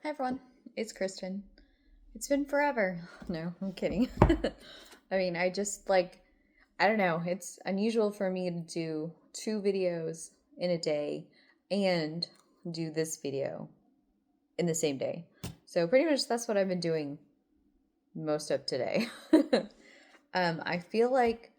Hi everyone, it's Kristen. It's been forever. No, I'm kidding. I mean, I don't know, it's unusual for me to do two videos in a day and do this video in the same day. So, pretty much that's what I've been doing most of today. I feel like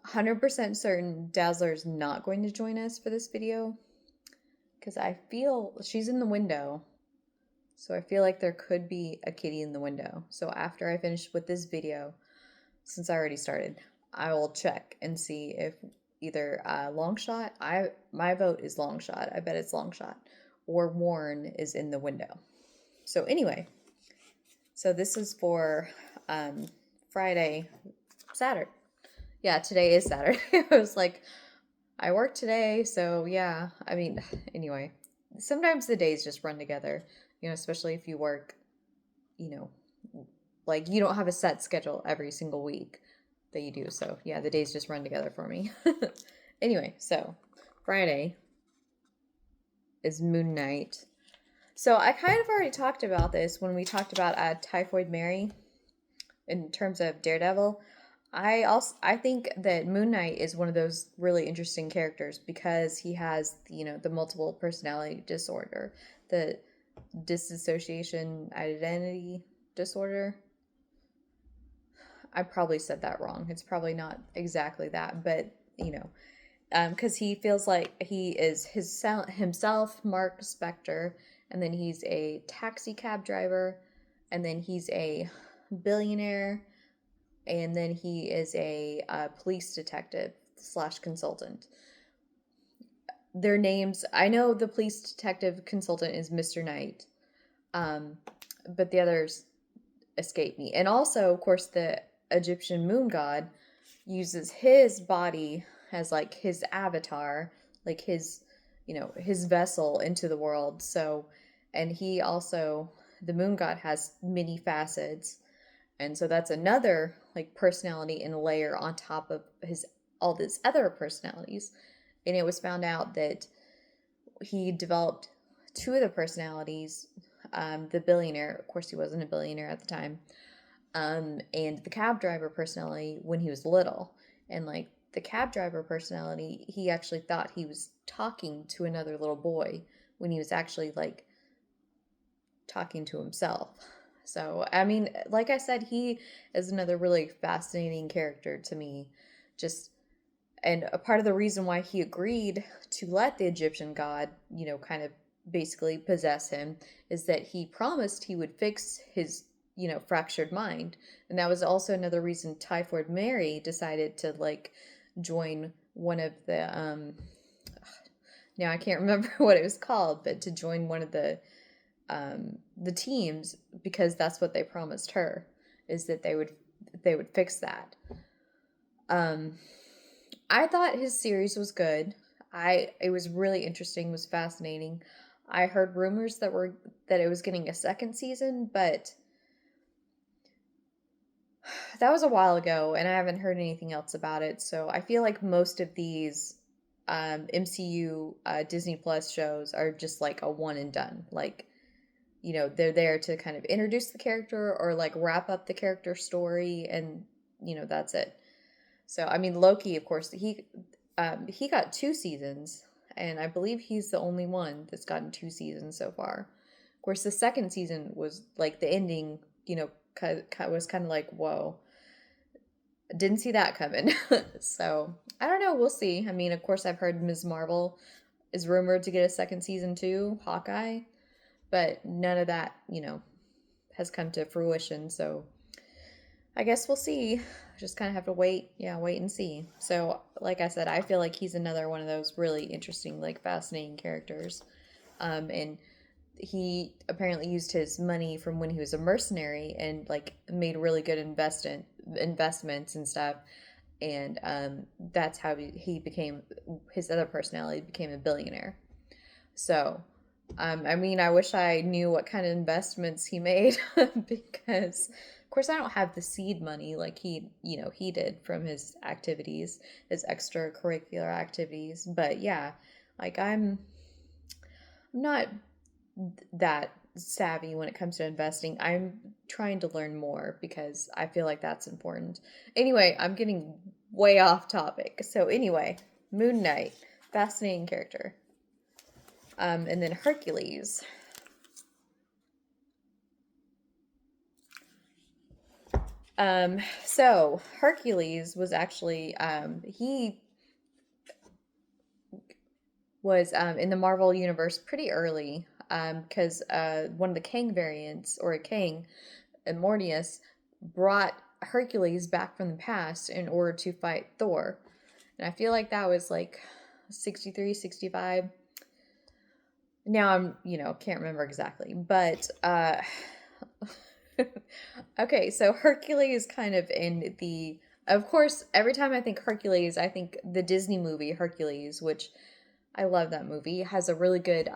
100% certain Dazzler's not going to join us for this video because I feel she's in the window. So I feel like there could be a kitty in the window. So after I finish with this video, since I already started, I will check and see if either long shot, my vote is long shot. I bet it's long shot, or Warren is in the window. So anyway, so this is for Friday, Saturday. Yeah, today is Saturday. I was like, I work today, so yeah. I mean, anyway, sometimes the days just run together, especially if you work, you know, like you don't have a set schedule every single week that you do. So yeah, the days just run together for me. Anyway, so Friday is Moon Knight. So I kind of already talked about this when we talked about Typhoid Mary in terms of Daredevil. I think that Moon Knight is one of those really interesting characters because he has the multiple personality disorder, the dissociation identity disorder. I probably said that wrong. It's probably not exactly that, but because he feels like he is himself, Mark Spector, and then he's a taxi cab driver, and then he's a billionaire, and then he is a police detective slash consultant. Their names, I know the police detective consultant is Mr. Knight, um, but the others escape me. And also, of course, the Egyptian moon god uses his body as like his avatar, like his vessel into the world. So, and he also, the moon god has many facets. And so that's another like personality and layer on top of his all these other personalities. And it was found out that he developed two of the personalities. The billionaire, of course, he wasn't a billionaire at the time, and the cab driver personality when he was little. And like the cab driver personality, he actually thought he was talking to another little boy when he was actually like talking to himself. So, I mean, like I said, he is another really fascinating character to me. Just, and a part of the reason why he agreed to let the Egyptian god, kind of basically possess him is that he promised he would fix his, fractured mind. And that was also another reason Typhoid Mary decided to like join one of the now I can't remember what it was called, but to join one of the teams because that's what they promised her is that they would fix that. Um, I thought his series was good. It was really interesting, was fascinating. I heard rumors that it was getting a second season, but that was a while ago, and I haven't heard anything else about it. So I feel like most of these MCU Disney Plus shows are just like a one and done. Like, they're there to kind of introduce the character or like wrap up the character story, and that's it. So I mean, Loki, of course, he got two seasons, and I believe he's the only one that's gotten two seasons so far. Of course, the second season was like the ending, was kind of like, whoa, didn't see that coming. So I don't know. We'll see. I mean, of course, I've heard Ms. Marvel is rumored to get a second season too, Hawkeye, but none of that, has come to fruition. So I guess we'll see. Just kind of have to wait. Yeah, wait and see. So, like I said, I feel like he's another one of those really interesting, like fascinating characters. And he apparently used his money from when he was a mercenary and like made really good investments and stuff. And that's how he became his other personality became a billionaire. So, I mean, I wish I knew what kind of investments he made because, of course, I don't have the seed money like he did from his activities, his extracurricular activities. But yeah, like I'm not that savvy when it comes to investing. I'm trying to learn more because I feel like that's important. Anyway, I'm getting way off topic. So anyway, Moon Knight, fascinating character. And then Hercules. So Hercules was actually he was in the Marvel universe pretty early because one of the Kang variants, or a Kang, Mornius, brought Hercules back from the past in order to fight Thor. And I feel like that was like 63, 65. Now I'm, can't remember exactly. But okay, so Hercules kind of in the, of course, every time I think Hercules, I think the Disney movie Hercules, which I love that movie. It has a really good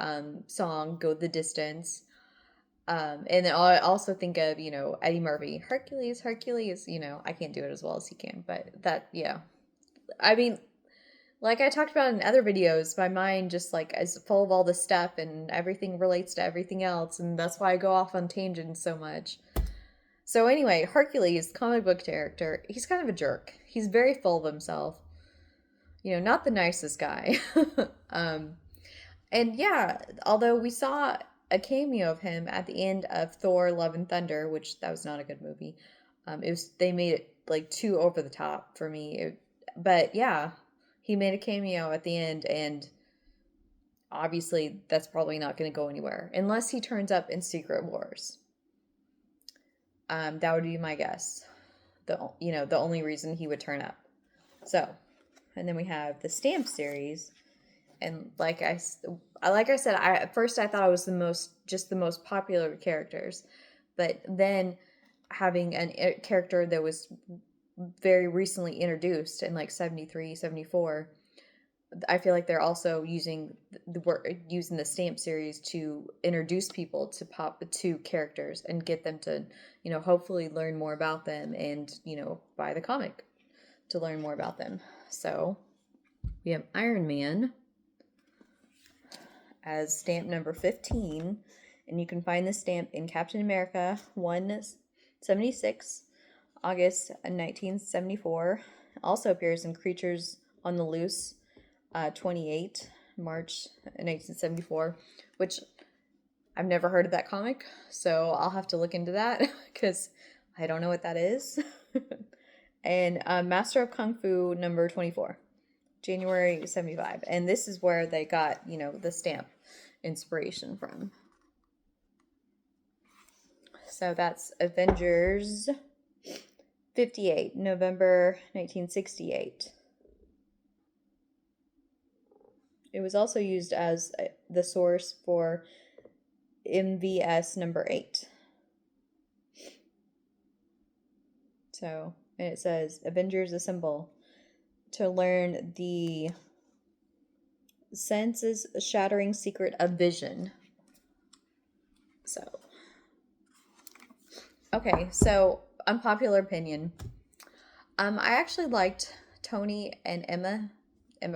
song, Go the Distance. And then I also think of, Eddie Murphy, Hercules, Hercules. I can't do it as well as he can, but that, yeah. I mean, like I talked about in other videos, my mind just like is full of all this stuff and everything relates to everything else. And that's why I go off on tangents so much. So anyway, Hercules, comic book character, he's kind of a jerk. He's very full of himself. Not the nicest guy. um, and yeah, although we saw a cameo of him at the end of Thor: Love and Thunder, which that was not a good movie. They made it like too over the top for me. But yeah, he made a cameo at the end, and obviously that's probably not going to go anywhere unless he turns up in Secret Wars. That would be my guess. The only reason he would turn up. So, and then we have the Stamp series, and like I said, at first I thought I was the most popular characters, but then having a character that was very recently introduced in like 73, 74, I feel like they're also using the Stamp series to introduce people to characters and get them to, hopefully learn more about them and, buy the comic to learn more about them. So we have Iron Man as stamp number 15, and you can find the stamp in Captain America 176, August 1974. Also appears in Creatures on the Loose 28, March 1974, which I've never heard of that comic, so I'll have to look into that because I don't know what that is. And Master of Kung Fu number 24, January 75. And this is where they got, the stamp inspiration from. So that's Avengers 58, November 1968. It was also used as the source for MVS number 8. So, and it says, Avengers Assemble to learn the senses-shattering secret of vision. So, okay, so unpopular opinion. I actually liked Tony and Emma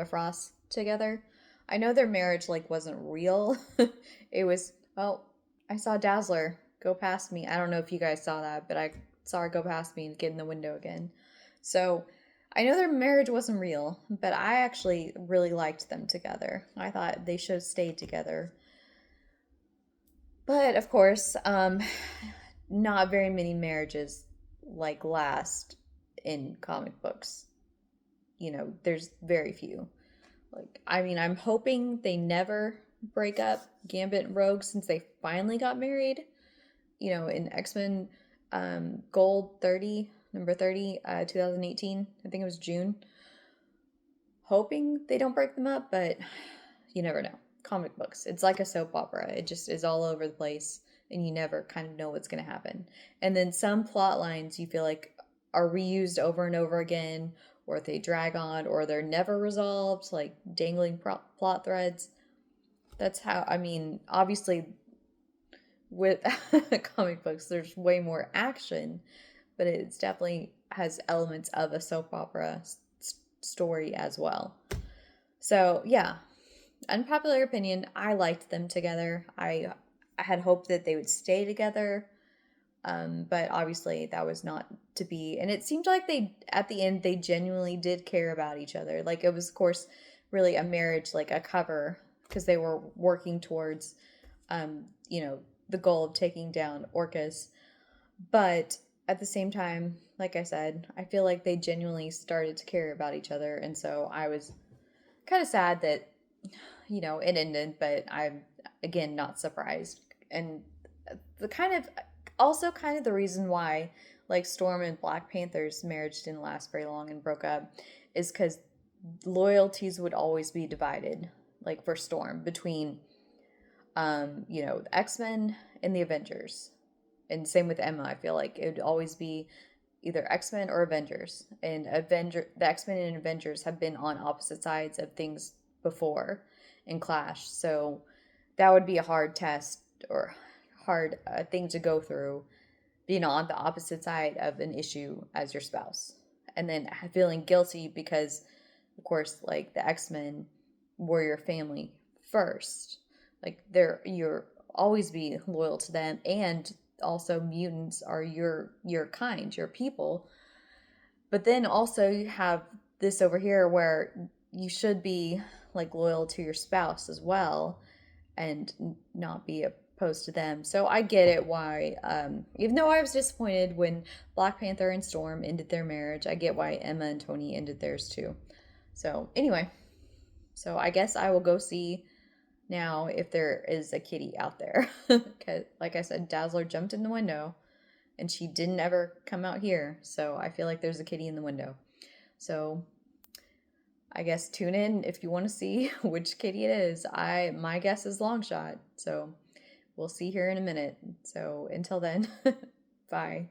Frost together. I know their marriage wasn't real. It was, well, I saw Dazzler go past me. I don't know if you guys saw that, but I saw her go past me and get in the window again. So I know their marriage wasn't real, but I actually really liked them together. I thought they should have stayed together. But of course, not very many marriages last in comic books. There's very few. I'm hoping they never break up, Gambit and Rogue, since they finally got married. In X-Men Gold 30, number 30, 2018. I think it was June. Hoping they don't break them up, but you never know. Comic books, it's like a soap opera. It just is all over the place, and you never kind of know what's going to happen. And then some plot lines you feel like are reused over and over again, or they drag on, or they're never resolved, like dangling plot threads. That's how, obviously with comic books, there's way more action, but it's definitely has elements of a soap opera story as well. So yeah, unpopular opinion, I liked them together. I I had hoped that they would stay together. But obviously that was not to be. And it seemed like they, at the end, they genuinely did care about each other. Like it was, of course, really a marriage, like a cover, because they were working towards, you know, the goal of taking down orcas. But at the same time, like I said, I feel like they genuinely started to care about each other. And so I was kind of sad that, you know, it ended, but I'm, again, not surprised. And the kind of, also kind of the reason why, like, Storm and Black Panther's marriage didn't last very long and broke up is because loyalties would always be divided, like for Storm, between, you know, the X-Men and the Avengers. And same with Emma. I feel like it would always be either X-Men or Avengers. And the X-Men and Avengers have been on opposite sides of things before and clash. So that would be a hard test or hard thing to go through, being on the opposite side of an issue as your spouse. And then feeling guilty because, of course, like the X-Men were your family first. Like you're always be loyal to them, and also mutants are your kind, your people. But then also you have this over here where you should be like loyal to your spouse as well and not be opposed to them. So I get it why, even though I was disappointed when Black Panther and Storm ended their marriage, I get why Emma and Tony ended theirs too. So anyway, so I guess I will go see now if there is a kitty out there. Because, like I said, Dazzler jumped in the window and she didn't ever come out here. So I feel like there's a kitty in the window. So I guess tune in if you want to see which kitty it is. My guess is Longshot. So we'll see here in a minute. So until then, bye.